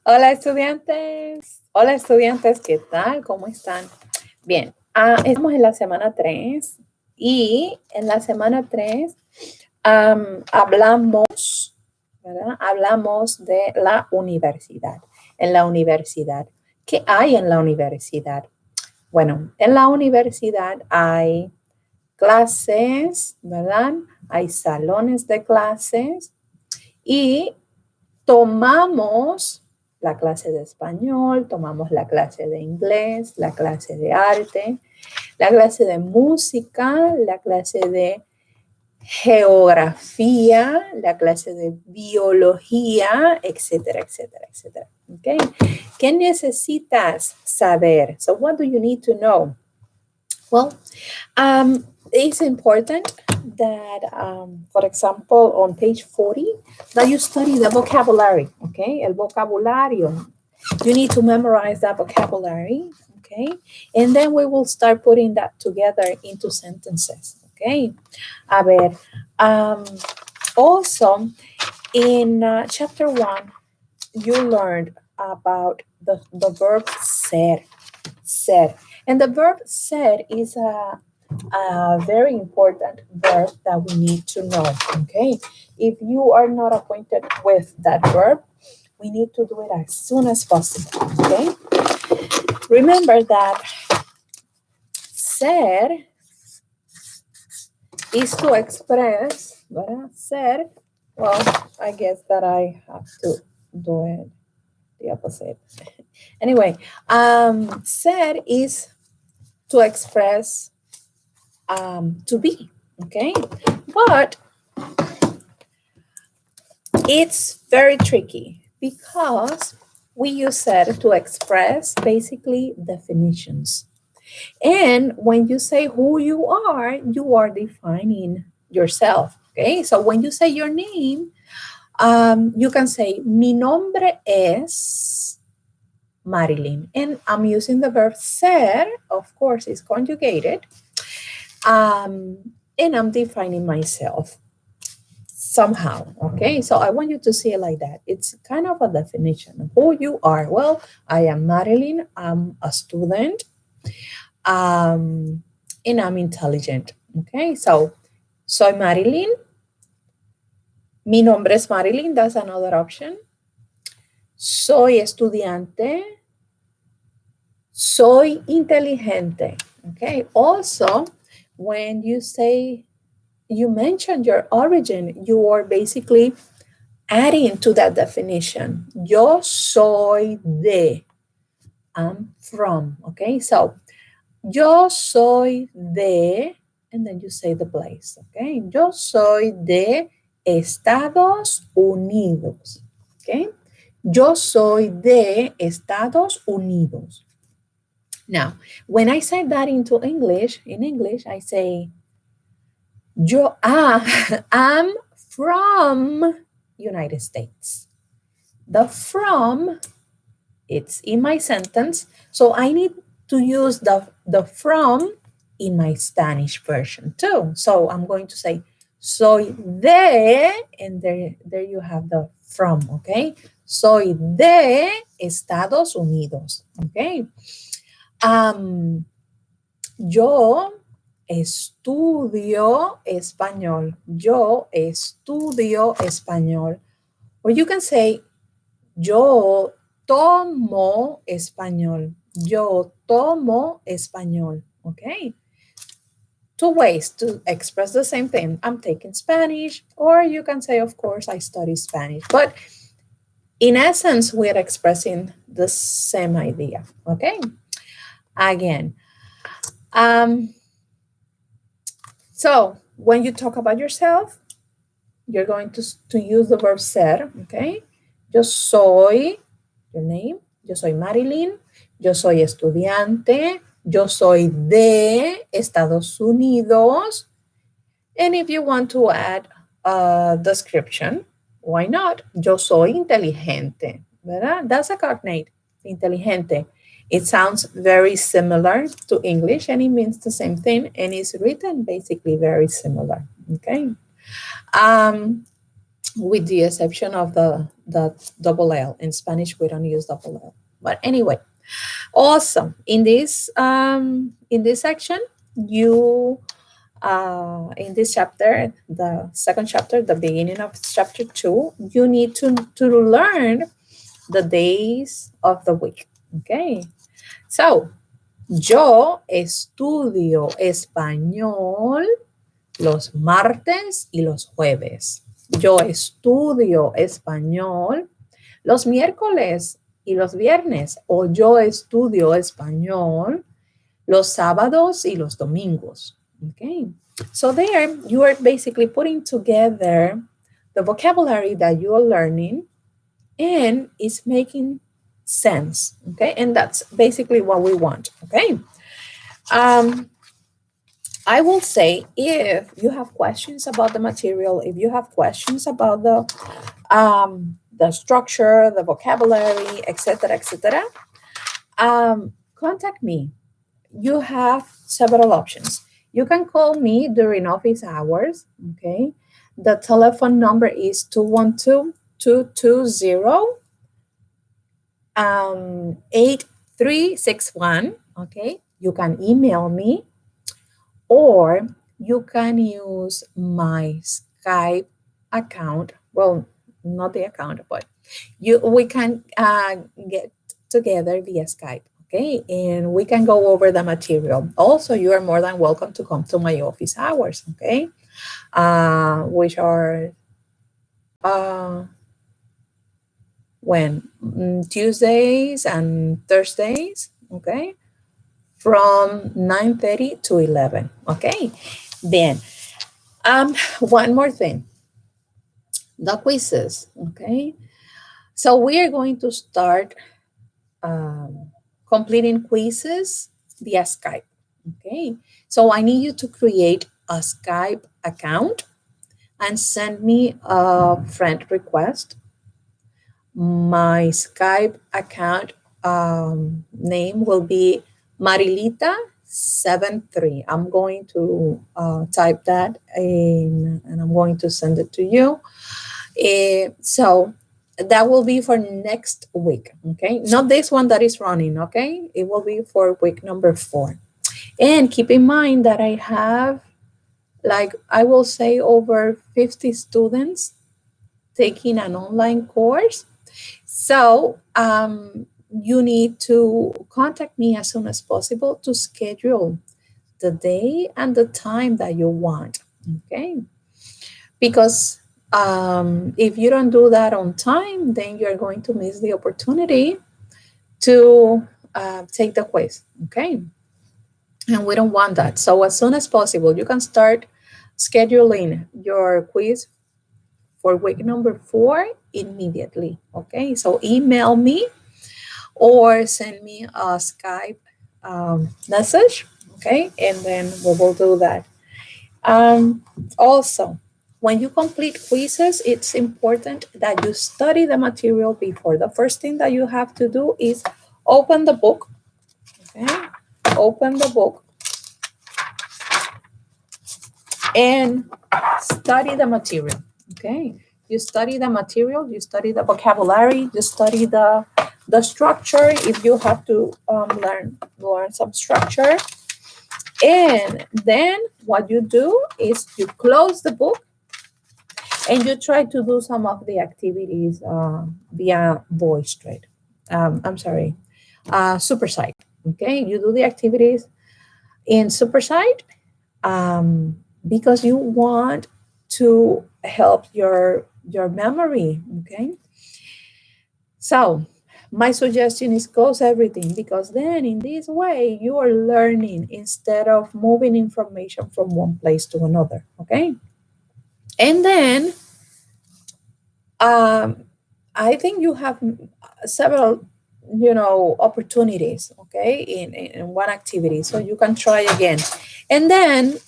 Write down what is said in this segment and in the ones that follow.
Hola estudiantes. Hola estudiantes, ¿qué tal? ¿Cómo están? Bien, estamos en la semana 3 y en la semana 3 hablamos, ¿verdad? Hablamos de la universidad. En la universidad, ¿qué hay en la universidad? Bueno, en la universidad hay clases, ¿verdad? Hay salones de clases y tomamos la clase de español, tomamos la clase de inglés, la clase de arte, la clase de música, la clase de geografía, la clase de biología, etcétera, etcétera, etcétera. Okay? ¿Qué necesitas saber? So what do you need to know? Well, it's important that, for example, on page 40, that you study the vocabulary, okay? El vocabulario. You need to memorize that vocabulary, okay? And then we will start putting that together into sentences, okay? A ver, also, in chapter 1, you learned about the verb ser, ser. And the verb ser is a very important verb that we need to know, okay? If you are not acquainted with that verb, we need to do it as soon as possible, okay? Remember that ser is to express, ¿verdad? Ser, well, I guess that I have to do it the opposite. Anyway, ser is to express to be, okay? But it's very tricky because we use ser to express basically definitions. And when you say who you are defining yourself, okay? So when you say your name, you can say, mi nombre es Marilyn. And I'm using the verb ser, of course, it's conjugated. And I'm defining myself somehow, okay? So I want you to see it like that. It's kind of a definition. Who you are. Well, I am Marilyn. I'm a student. And I'm intelligent, okay? So, soy Marilyn. Mi nombre es Marilyn. That's another option. Soy estudiante. Soy inteligente, okay? Also, when you say, you mention your origin, you are basically adding to that definition. Yo soy de, I'm from, okay? So, yo soy de, and then you say the place, okay? Yo soy de Estados Unidos, okay? Yo soy de Estados Unidos. Now, when I say that into English, in English, I say, I'm from United States. The from, it's in my sentence, so I need to use the from in my Spanish version too. So I'm going to say, soy de, and there you have the from, okay? Soy de Estados Unidos, okay? Yo estudio español. Yo estudio español. Or you can say, yo tomo español. Yo tomo español. Okay? Two ways to express the same thing. I'm taking Spanish, or you can say, of course, I study Spanish. But in essence, we're expressing the same idea. Okay? Again, so when you talk about yourself, you're going to use the verb ser, okay? Yo soy, your name, yo soy Marilyn, yo soy estudiante, yo soy de Estados Unidos. And if you want to add a description, why not? Yo soy inteligente, ¿verdad? That's a cognate, inteligente. It sounds very similar to English and it means the same thing and is written basically very similar, okay? with the exception of the double L. In Spanish, we don't use double L. But anyway, awesome. In this section, you in this chapter, the second chapter, the beginning of chapter 2, you need to learn the days of the week. Okay. So, yo estudio español los martes y los jueves. Yo estudio español los miércoles y los viernes. O yo estudio español los sábados y los domingos. Okay. So there you are basically putting together the vocabulary that you are learning and it's making sense. Okay. And that's basically what we want. Okay. I will say if you have questions about the material, if you have questions about the structure, the vocabulary, etc., contact me. You have several options. You can call me during office hours. Okay. The telephone number is 212-220-8361. Okay. You can email me or you can use my Skype account. Well, not the account, but we can get together via Skype. Okay, and we can go over the material. Also, you are more than welcome to come to my office hours. Okay, which are when Tuesdays and Thursdays. Okay, from 9:30 to 11. Okay, then one more thing, the quizzes. Okay, so we are going to start completing quizzes via Skype. Okay, so I need you to create a Skype account and send me a friend request. My Skype account name will be Marilita73. I'm going to type that in and I'm going to send it to you. So that will be for next week. Okay, not this one that is running. Okay, it will be for week number 4. And keep in mind that I have, like, I will say over 50 students taking an online course. So you need to contact me as soon as possible to schedule the day and the time that you want. Okay. Because if you don't do that on time, then you're going to miss the opportunity to take the quiz. Okay. And we don't want that. So as soon as possible, you can start scheduling your quiz for week number 4 immediately. Okay, so email me or send me a Skype message. Okay, and then we will do that. Also, when you complete quizzes, it's important that you study the material before. The first thing that you have to do is open the book. Okay, open the book and study the material. Okay, you study the material, you study the vocabulary, you study the structure if you have to learn some structure. And then what you do is you close the book and you try to do some of the activities via VoiceThread. SuperSite. Okay, you do the activities in SuperSite because you want to help your memory. Okay, so my suggestion is close everything, because then in this way you are learning instead of moving information from one place to another. Okay, and then I think you have several opportunities, okay, in one activity, so you can try again. And then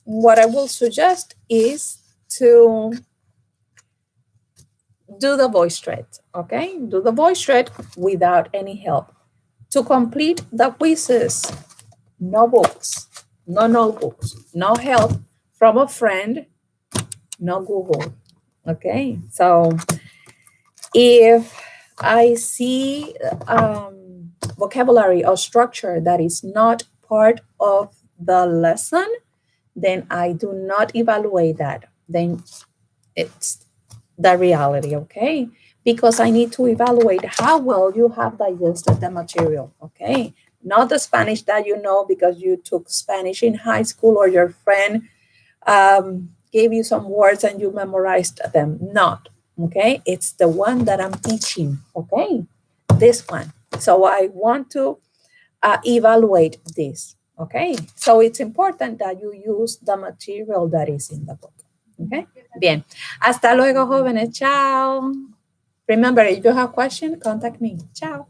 what I will suggest is to do the VoiceThread. Okay, do the VoiceThread without any help. To complete the quizzes, no books, no notebooks, no help from a friend, no Google. Okay, so if I see vocabulary or structure that is not part of the lesson, then I do not evaluate that. Then it's the reality, okay? Because I need to evaluate how well you have digested the material, okay? Not the Spanish that you know because you took Spanish in high school or your friend gave you some words and you memorized them. Not, okay? It's the one that I'm teaching, okay? This one. So I want to evaluate this, okay? So it's important that you use the material that is in the book, okay? Bien. Hasta luego, jóvenes. Ciao. Remember, if you have questions, contact me. Ciao.